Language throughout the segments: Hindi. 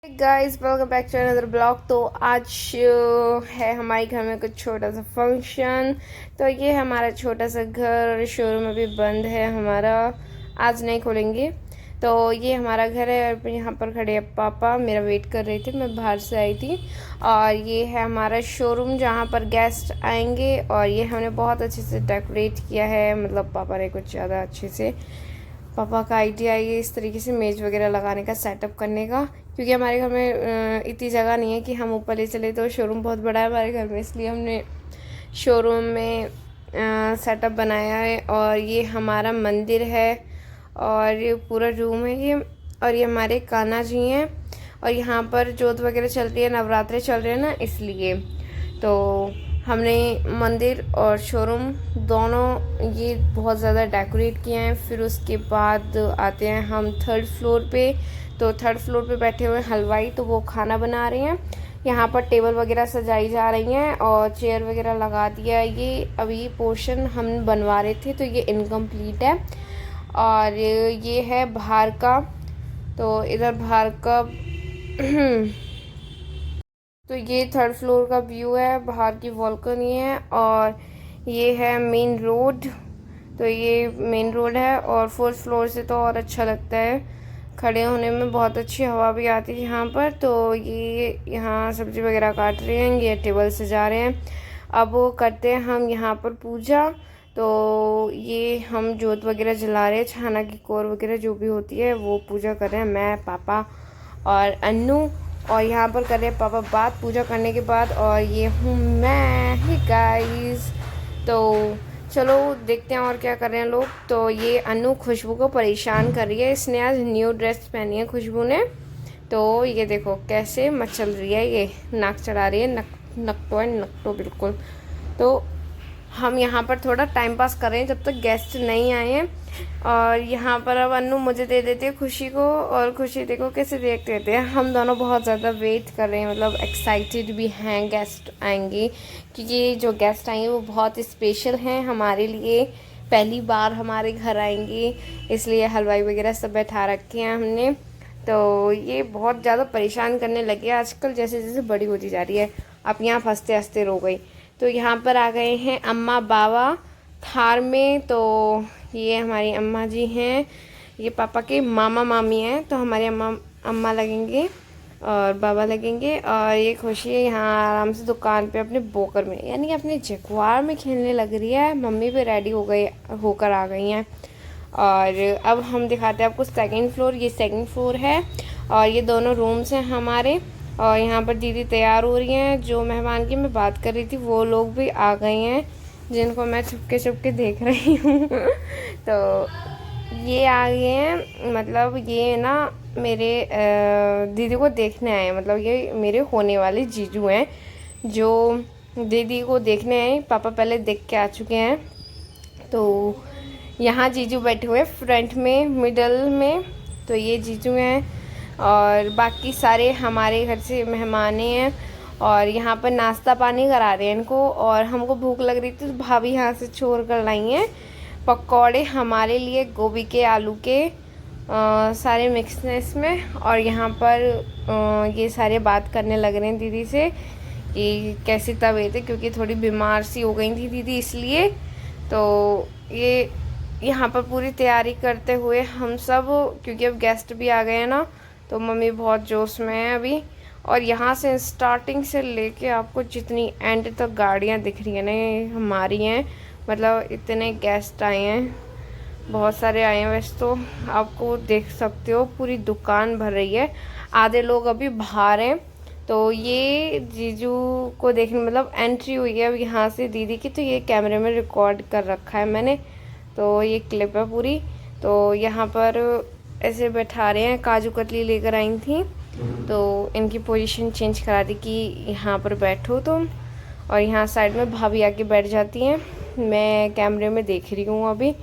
Guys welcome back to another blog. तो आज है हमारे घर में कुछ छोटा सा फंक्शन। तो ये हमारा छोटा सा घर शोरूम अभी बंद है हमारा, आज नहीं खोलेंगे। तो ये हमारा घर है और यहाँ पर खड़े हैं पापा, मेरा वेट कर रहे थे, मैं बाहर से आई थी। और ये है हमारा शोरूम जहाँ पर गेस्ट आएंगे। और ये हमने बहुत अच्छे से डेकोरेट किया है, मतलब पापा ने कुछ ज़्यादा अच्छे से, पापा का आइडिया है इस तरीके से मेज़ वगैरह लगाने का, सेटअप करने का। क्योंकि हमारे घर में इतनी जगह नहीं है कि हम ऊपर ले चले, तो शोरूम बहुत बड़ा है हमारे घर में, इसलिए हमने शोरूम में सेटअप बनाया है। और ये हमारा मंदिर है और ये पूरा रूम है ये। और ये हमारे कान्हा जी हैं और यहाँ पर जोत वगैरह चल रही है, नवरात्रे चल रहे हैं ना, इसलिए तो हमने मंदिर और शोरूम दोनों ये बहुत ज़्यादा डेकोरेट किए हैं। फिर उसके बाद आते हैं हम थर्ड फ्लोर पे। तो थर्ड फ्लोर पे बैठे हुए हलवाई, तो वो खाना बना रहे हैं। यहाँ पर टेबल वगैरह सजाई जा रही हैं और चेयर वगैरह लगा दिया। ये अभी पोर्शन हम बनवा रहे थे, तो ये इनकम्प्लीट है। और ये है बाहर का, तो इधर बाहर का तो ये थर्ड फ्लोर का व्यू है, बाहर की बालकनी है। और ये है मेन रोड, तो ये मेन रोड है। और फोर्थ फ्लोर से तो और अच्छा लगता है, खड़े होने में बहुत अच्छी हवा भी आती है यहाँ पर। तो ये यहाँ सब्ज़ी वगैरह काट रहे हैं, ये टेबल सजा रहे हैं। अब वो करते हैं हम यहाँ पर पूजा। तो ये हम जोत वगैरह जला रहे हैं, छाना की कोर वगैरह जो भी होती है वो पूजा कर रहे हैं, मैं, पापा और अन्नू। और यहाँ पर कर रहे हैं पापा बात पूजा करने के बाद। और ये हूँ मैं ही गाइस। तो चलो देखते हैं और क्या कर रहे हैं लोग। तो ये अन्नू खुशबू को परेशान कर रही है, इसने आज न्यू ड्रेस पहनी है खुशबू ने। तो ये देखो कैसे मचल रही है, ये नाक चढ़ा रही है, नकटो एंड नकटो बिल्कुल। तो हम यहाँ पर थोड़ा टाइम पास कर रहे हैं जब तक गेस्ट नहीं आए हैं। और यहाँ पर अब अन्नू मुझे दे देती है खुशी को, और खुशी देखो कैसे देख देते हैं। हम दोनों बहुत ज़्यादा वेट कर रहे हैं, मतलब एक्साइटेड भी हैं गेस्ट आएंगे, क्योंकि जो गेस्ट आएंगे वो बहुत स्पेशल हैं हमारे लिए, पहली बार हमारे घर आएंगे, इसलिए हलवाई वगैरह सब बैठा रखे हैं हमने। तो ये बहुत ज़्यादा परेशान करने लगे आजकल, जैसे जैसे बड़ी होती जा रही है। अब यहाँ हंसते हंसते रो गई। तो यहाँ पर आ गए हैं अम्मा बाबा थार में। तो ये हमारी अम्मा जी हैं, ये पापा के मामा मामी हैं, तो हमारे अम्मा लगेंगे और बाबा लगेंगे। और ये खुशी है यहाँ आराम से दुकान पे अपने बोकर में, यानी कि अपने जगुआर में खेलने लग रही है। मम्मी भी रेडी होकर आ गई हैं। और अब हम दिखाते हैं आपको सेकंड फ्लोर। ये सेकंड फ्लोर है और ये दोनों रूम्स हैं हमारे। और यहाँ पर दीदी तैयार हो रही हैं, जो मेहमान की मैं बात कर रही थी वो लोग भी आ गए हैं, जिनको मैं छुपके छुपके देख रही हूँ। तो ये आ गए हैं, मतलब ये ना मेरे दीदी को देखने आए हैं, मतलब ये मेरे होने वाले जीजू हैं जो दीदी को देखने आए। पापा पहले देख के आ चुके हैं। तो यहाँ जीजू बैठे हुए फ्रंट में, मिडल में, तो ये जीजू हैं। और बाकी सारे हमारे घर से मेहमान हैं। और यहाँ पर नाश्ता पानी करा रहे हैं इनको। और हमको भूख लग रही थी तो भाभी यहाँ से छोड़ कर लाई हैं पकौड़े हमारे लिए, गोभी के, आलू के, सारे मिक्सनेस में। और यहाँ पर ये सारे बात करने लग रहे हैं दीदी से कि कैसी तबीयत है, क्योंकि थोड़ी बीमार सी हो गई थी दीदी, इसलिए। तो ये यहाँ पर पूरी तैयारी करते हुए हम सब, क्योंकि अब गेस्ट भी आ गए हैं ना, तो मम्मी बहुत जोश में है अभी। और यहाँ से स्टार्टिंग से लेके आपको जितनी एंड तक गाड़ियाँ दिख रही हैं ना, ये हमारी हैं। मतलब इतने गेस्ट आए हैं, बहुत सारे आए हैं वैसे तो, आपको देख सकते हो पूरी दुकान भर रही है। आधे लोग अभी बाहर हैं। तो ये जीजू को देखने, मतलब एंट्री हुई है अब यहाँ से दीदी की, तो ये कैमरे में रिकॉर्ड कर रखा है मैंने, तो ये क्लिप है पूरी। तो यहाँ पर ऐसे बैठा रहे हैं, काजू कतली लेकर आई थी, तो इनकी पोजीशन चेंज करा दी कि यहाँ पर बैठो तुम। और यहाँ साइड में भाभी आके बैठ जाती हैं। मैं कैमरे में देख रही हूँ अभी,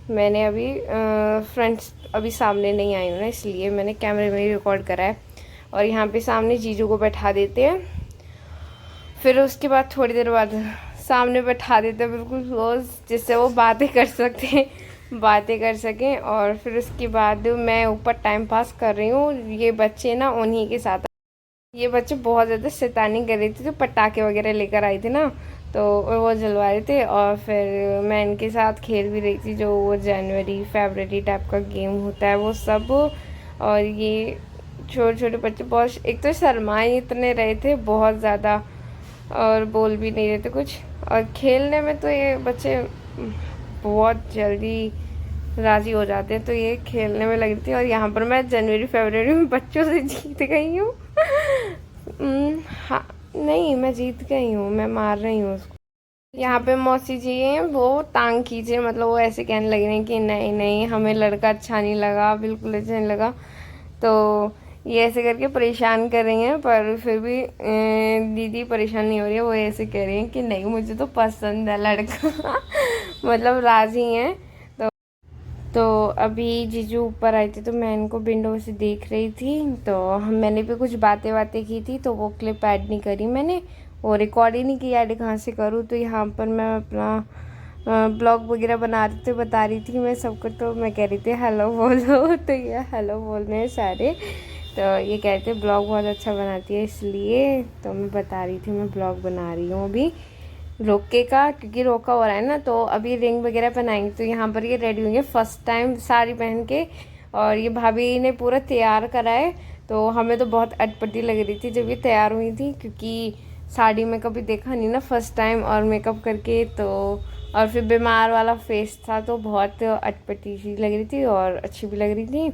मैंने अभी फ्रंट अभी सामने नहीं आई हूँ ना, इसलिए मैंने कैमरे में ही रिकॉर्ड करा है। और यहाँ पे सामने जीजू को बैठा देते हैं, फिर उसके बाद थोड़ी देर बाद सामने बैठा देते हैं बिल्कुल क्लोज, जिससे वो बातें कर सकते हैं। बातें कर सकें। और फिर उसके बाद मैं ऊपर टाइम पास कर रही हूँ। ये बच्चे ना उन्हीं के साथ, ये बच्चे बहुत ज़्यादा शैतानी कर रही थी, तो पटाखे वगैरह लेकर आई थी ना, तो वो जलवा रहे थे। और फिर मैं इनके साथ खेल भी रही थी, जो वो जनवरी फरवरी टाइप का गेम होता है वो सब। और ये छोटे छोटे बच्चे बहुत, एक तो शर्माए इतने रहे थे बहुत ज़्यादा, और बोल भी नहीं रहे थे कुछ। और खेलने में तो ये बच्चे बहुत जल्दी राज़ी हो जाते हैं, तो ये खेलने में लगी थी। और यहाँ पर मैं जनवरी फरवरी में बच्चों से जीत गई हूँ। हाँ, नहीं मैं जीत गई हूँ, मैं मार रही हूँ उसको। यहाँ पे मौसी जी हैं, वो टांग खींचे, मतलब वो ऐसे कहने लगे हैं कि नहीं नहीं हमें लड़का अच्छा नहीं लगा, बिल्कुल अच्छा नहीं लगा। तो ये ऐसे करके परेशान कर रही हैं, पर फिर भी दीदी परेशान नहीं हो रही है। वो ऐसे कह रही हैं कि नहीं मुझे तो पसंद है लड़का। मतलब राज़ी हैं। तो अभी जीजू ऊपर आई थी, तो मैं इनको विंडो से देख रही थी। तो मैंने भी कुछ बातें बातें की थी, तो वो क्लिप ऐड नहीं करी मैंने, और रिकॉर्ड ही नहीं किया, ऐड कहाँ से करूँ। तो यहाँ पर मैं अपना ब्लॉग वगैरह बना रही थी, बता रही थी मैं सबको। तो मैं कह रही थी हेलो बोलो, तो ये हेलो बोल रहे हैं सारे। तो ये कहते ब्लॉग बहुत अच्छा बनाती है, इसलिए तो मैं बता रही थी मैं ब्लॉग बना रही हूँ अभी रोके का, क्योंकि रोका हो रहा है ना। तो अभी रिंग वगैरह पहनाएंगे। तो यहाँ पर ये रेडी होंगे फर्स्ट टाइम साड़ी पहन के। और ये भाभी ने पूरा तैयार करा है, तो हमें तो बहुत अटपटी लग रही थी जब ये तैयार हुई थी, क्योंकि साड़ी में कभी देखा नहीं ना फर्स्ट टाइम, और मेकअप करके। तो और फिर बीमार वाला फेस था, तो बहुत अटपटी सी लग रही थी और अच्छी भी लग रही थी।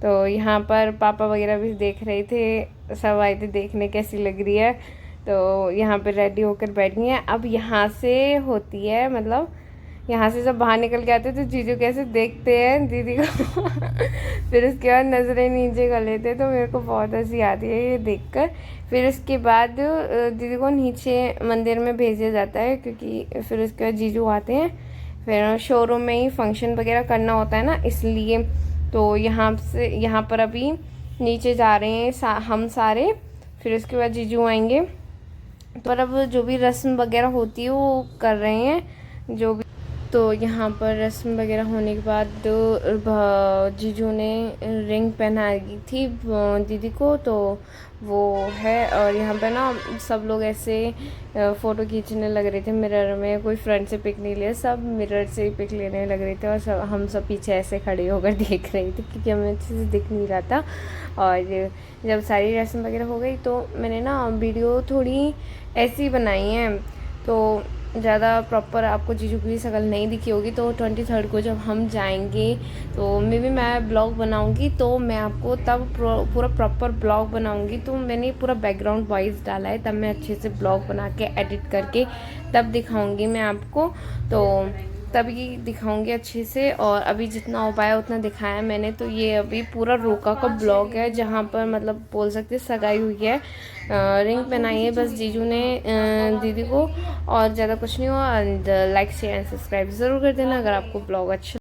तो यहाँ पर पापा वगैरह भी देख रहे थे, सब आए थे देखने कैसी लग रही है। तो यहाँ पे रेडी होकर बैठ गई हैं। अब यहाँ से होती है, मतलब यहाँ से जब बाहर निकल के आते हैं तो जीजू कैसे देखते हैं दीदी को। फिर उसके बाद नज़रें नीचे कर लेते हैं, तो मेरे को बहुत हंसी आती है ये देखकर। फिर उसके बाद दीदी को नीचे मंदिर में भेजा जाता है, क्योंकि फिर उसके बाद जीजू आते हैं। फिर शोरूम में ही फंक्शन वगैरह करना होता है ना, इसलिए। तो यहाँ पर अभी नीचे जा रहे हैं हम सारे। फिर उसके बाद जीजू आएंगे, तो अब जो भी रस्म वगैरह होती है वो कर रहे हैं जो भी। तो यहाँ पर रस्म वगैरह होने के बाद जीजू ने रिंग पहनाई थी दीदी को, तो वो है। और यहाँ पे ना सब लोग ऐसे फ़ोटो खींचने लग रहे थे मिरर में, कोई फ्रंट से पिक नहीं लिया, सब मिरर से ही पिक लेने लग रहे थे। और हम सब पीछे ऐसे खड़े होकर देख रहे थे, क्योंकि हमें अच्छे से दिख नहीं रहा था। और जब सारी रस्म वगैरह हो गई, तो मैंने ना वीडियो थोड़ी ऐसी बनाई है, तो ज़्यादा प्रॉपर आपको जीजू की शक्ल नहीं दिखी होगी। तो 23 को जब हम जाएंगे, तो मे भी मैं ब्लॉग बनाऊंगी, तो मैं आपको तब पूरा प्रॉपर ब्लॉग बनाऊंगी। तो मैंने पूरा बैकग्राउंड वॉइस डाला है, तब मैं अच्छे से ब्लॉग बना के एडिट करके तब दिखाऊंगी मैं आपको। तो तभी दिखाऊंगी अच्छे से। और अभी जितना हो पाया उतना दिखाया मैंने। तो ये अभी पूरा रोका का ब्लॉग है, जहाँ पर मतलब बोल सकते सगाई हुई है, रिंग पहनाई है बस जीजू ने दीदी को, और ज़्यादा कुछ नहीं हुआ। And like share and subscribe ज़रूर कर देना अगर आपको ब्लॉग अच्छा